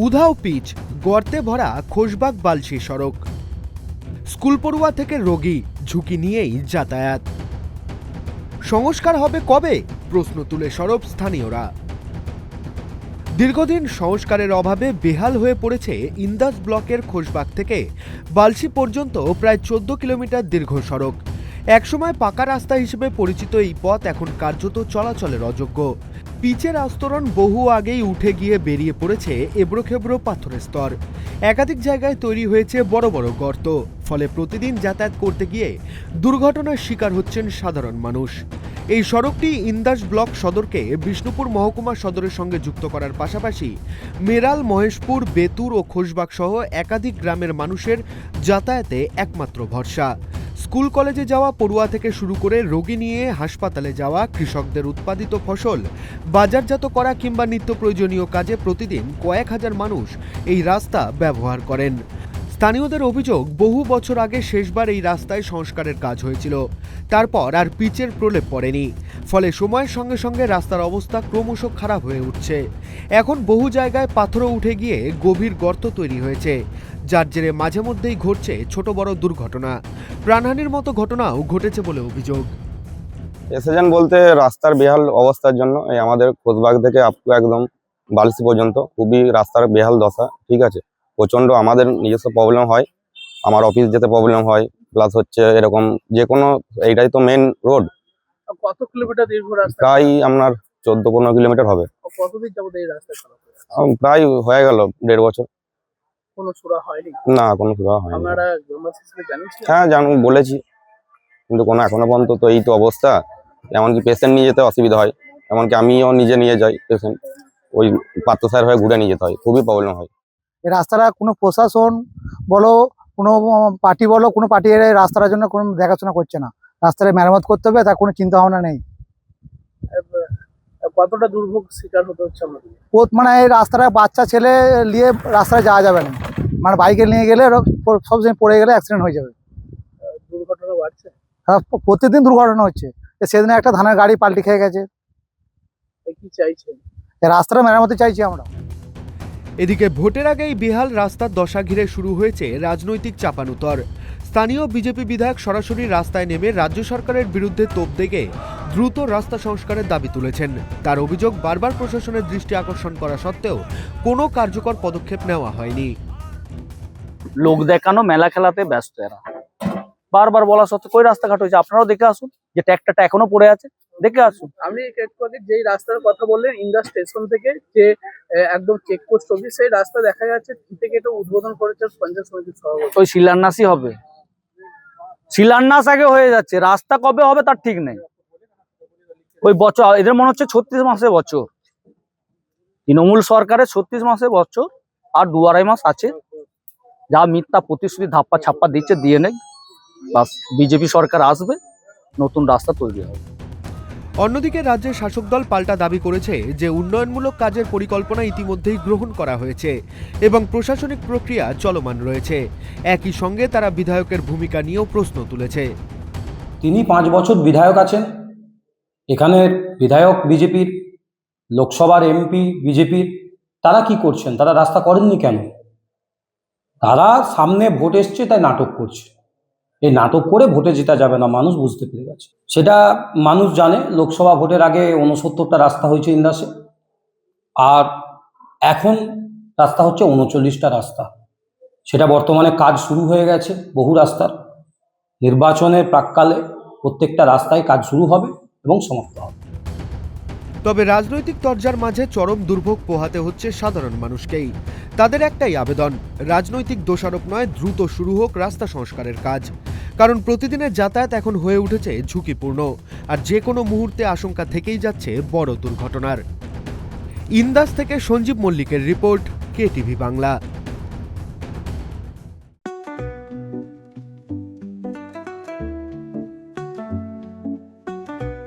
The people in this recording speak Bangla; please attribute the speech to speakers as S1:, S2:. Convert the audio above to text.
S1: উধাও পিচ, গর্তে ভরা খোশবাগ বালশি সড়ক। স্কুল পড়ুয়া থেকে রোগী, ঝুঁকি নিয়েই যাতায়াত। সংস্কার হবে কবে? প্রশ্ন তুলে সরব স্থানীয়রা। দীর্ঘদিন সংস্কারের অভাবে বেহাল হয়ে পড়েছে ইন্দাস ব্লকের খোশবাগ থেকে বালশি পর্যন্ত প্রায় 14 কিলোমিটার দীর্ঘ সড়ক। একসময় পাকা রাস্তা হিসেবে পরিচিত এই পথ এখন কার্যত চলাচলের অযোগ্য। পিচের আস্তরণ বহু আগেই উঠে গিয়ে বেরিয়ে পড়েছে এবড়োখেবড়ো পাথরের স্তর। একাধিক জায়গায় তৈরি হয়েছে বড় বড় গর্ত, ফলে প্রতিদিন যাতায়াত করতে গিয়ে দুর্ঘটনার শিকার হচ্ছেন সাধারণ মানুষ। এই সড়কটি ইন্দাস ব্লক সদরকে বিষ্ণুপুর মহকুমা সদরের সঙ্গে যুক্ত করার পাশাপাশি মেরাল, মহেশপুর, বেতুর ও খোশবাগ সহ একাধিক গ্রামের মানুষের যাতায়াতে একমাত্র ভরসা। স্কুল কলেজে যাওয়া পড়ুয়া থেকে শুরু করে রোগী নিয়ে হাসপাতালে যাওয়া, কৃষকদের উৎপাদিত ফসল বাজারজাত করা কিংবা নিত্য প্রয়োজনীয় কাজে প্রতিদিন কয়েক হাজার মানুষ এই রাস্তা ব্যবহার করেন। স্থানীয়দের অভিযোগ, বহু বছর আগে শেষবার এই রাস্তায় সংস্কারের কাজ হয়েছিল, তারপর আর পিচের প্রলেপ পড়েনি। ফলে সময়ের সঙ্গে সঙ্গে রাস্তার অবস্থা ক্রমশ খারাপ হয়ে উঠছে। এখন বহু জায়গায় পাথরও উঠে গিয়ে গভীর গর্ত তৈরি হয়েছে, যার জেরে মাঝে মধ্যেই ঘটছে ছোট বড় দুর্ঘটনা। প্রাণহানির মতো ঘটনাও ঘটেছে বলে অভিযোগ।
S2: এসেছেন বলতে রাস্তার বেহাল অবস্থার জন্য এই আমাদের খোশবাগ থেকে একদম বালসি পর্যন্ত খুবই রাস্তার বেহাল দশা। ঠিক আছে, প্রচণ্ড আমাদের নিজস্ব প্রবলেম হয়, আমার অফিস যেতে প্রবলেম হয়, প্লাস হচ্ছে এরকম যে কোনো, এইটাই তো মেন রোড।
S3: কত কিলোমিটার দীর্ঘ রাস্তা?
S2: প্রায় আপনার 14-15 কিলোমিটার হবে।
S3: কতদিন যাবত এই রাস্তা খারাপ হয়ে আছে?
S2: প্রায় হয়ে গেল 1.5 বছর।
S3: কোনো সুরা হয়নি?
S2: না, কোনো সুবিধা হয়নি।
S3: আপনারা গ্রামবাসীকে জানিয়েছেন?
S2: হ্যাঁ বলেছি, কিন্তু কোনো এখনো পর্যন্ত তো এই তো অবস্থা। এমনকি পেশেন্ট নিয়ে যেতে অসুবিধা হয়, এমনকি আমিও নিজে নিয়ে যাই পেশেন্ট, ওই পাত্রসার হয়ে ঘুরে নিয়ে যেতে হয়, খুবই প্রবলেম হয়।
S4: এই রাস্তাটা কোনো প্রশাসন বলো, কোনো পার্টি বলো, কোনো পার্টি এর রাস্তার জন্য কোনো দেখাশোনা করছে না। রাস্তাটা মেরামত করতে হবে, তার কোনো চিন্তা ভাবনা নেই।
S3: কতটা দুর্ভোগ শিকার হতে হচ্ছে আমাদের?
S4: মানে এই রাস্তাটা বাচ্চা ছেলে নিয়ে রাস্তায় যাওয়া যাবে না, মানে বাইকে নিয়ে গেলে সবসময় পড়ে গেলে অ্যাক্সিডেন্ট হয়ে যাবে।
S3: দুর্ঘটনা বাড়ছে?
S4: হ্যাঁ, প্রতিদিন দুর্ঘটনা হচ্ছে। সেদিনে একটা ধানের গাড়ি পাল্টি খেয়ে গেছে।
S3: কি চাইছেন?
S4: এই রাস্তাটা মেরামতি চাইছি আমরা।
S1: এদিকে ভোটের আগেই বেহাল রাস্তার দশা ঘিরে শুরু হয়েছে রাজনৈতিক চাপানুতর। স্থানীয় বিজেপি বিধায়ক সরাসরি রাস্তায় নেমে রাজ্য সরকারের বিরুদ্ধে তোপ দেগে দ্রুত রাস্তা সংস্কারের দাবি তুলেছেন। তার অভিযোগ, বারবার প্রশাসনের দৃষ্টি আকর্ষণ করা সত্ত্বেও কোনো কার্যকর পদক্ষেপ নেওয়া হয়নি।
S5: লোক দেখানো, মেলা খেলাতে ব্যস্ত এরা। বারবার বলা সত্ত্বেও কই রাস্তাঘাট হয়েছে? আপনারাও দেখে আসুন, যে ট্র্যাক্টরটা এখনো পড়ে আছে, দেখে আসুন।
S3: আমি একটু আগে যেই রাস্তার কথা বললেন, ইন্দাস স্টেশন থেকে যে একদম চেকপোস্ট অবধি, সেই রাস্তা দেখা যাচ্ছে থেকে এটা উদ্বোধন করেছে পঞ্চায়েত সমিতির সভাপতি।
S5: ওই শিলান্যাসই হবে, শিলান্যাস আগে হয়ে যাচ্ছে, রাস্তা কবে হবে তার ঠিক নেই। ওই বছর এদের মনে হচ্ছে 36 মাসে বছর, তৃণমূল সরকারের 36 মাসে বছর, আর 2-2.5 মাস আছে। যা মিথ্যা প্রতিশ্রুতি ধাপ্পা ছাপ্পা দিচ্ছে, দিয়ে নেই, বাস বিজেপি সরকার আসবে, নতুন রাস্তা তৈরি হবে।
S1: অন্যদিকে রাজ্যের শাসক দল পাল্টা দাবি করেছে যে উন্নয়নমূলক কাজের পরিকল্পনা ইতিমধ্যেই গ্রহণ করা হয়েছে এবং প্রশাসনিক প্রক্রিয়া চলমান রয়েছে। একই সঙ্গে তারা বিধায়কের ভূমিকা নিয়েও প্রশ্ন তুলেছে।
S6: তিনি 5 বছর বিধায়ক আছেন, এখানের বিধায়ক বিজেপির, লোকসভার এমপি বিজেপির, তারা কি করছেন? তারা রাস্তা করেননি কেন? তারা সামনে ভোট এসছে তাই নাটক করছে। এই নাটক করে ভোটে জেতা যাবে না, মানুষ বুঝতে পেরে গেছে। সেটা মানুষ জানে। লোকসভা ভোটের আগে 69টা রাস্তা হয়েছে ইন্দাসে, আর এখন রাস্তা হচ্ছে 39টা রাস্তা। সেটা বর্তমানে কাজ শুরু হয়ে গেছে বহু রাস্তার। নির্বাচনের প্রাক্কালে প্রত্যেকটা রাস্তায় কাজ শুরু হবে এবং সমাপ্ত হবে।
S1: তবে রাজনৈতিক তরজার মাঝে চরম দুর্ভোগ পোহাতে হচ্ছে সাধারণ মানুষকেই। তাদের একটাই আবেদন, রাজনৈতিক দোষারোপ নয়, দ্রুত শুরু হোক রাস্তা সংস্কারের কাজ। কারণ প্রতিদিনের যাতায়াত এখন হয়ে উঠেছে ঝুঁকিপূর্ণ, আর যে কোনো মুহূর্তে আশঙ্কা থেকেই যাচ্ছে বড় দুর্ঘটনার। ইন্দাস থেকে সঞ্জীব মল্লিকের রিপোর্ট, KTV বাংলা।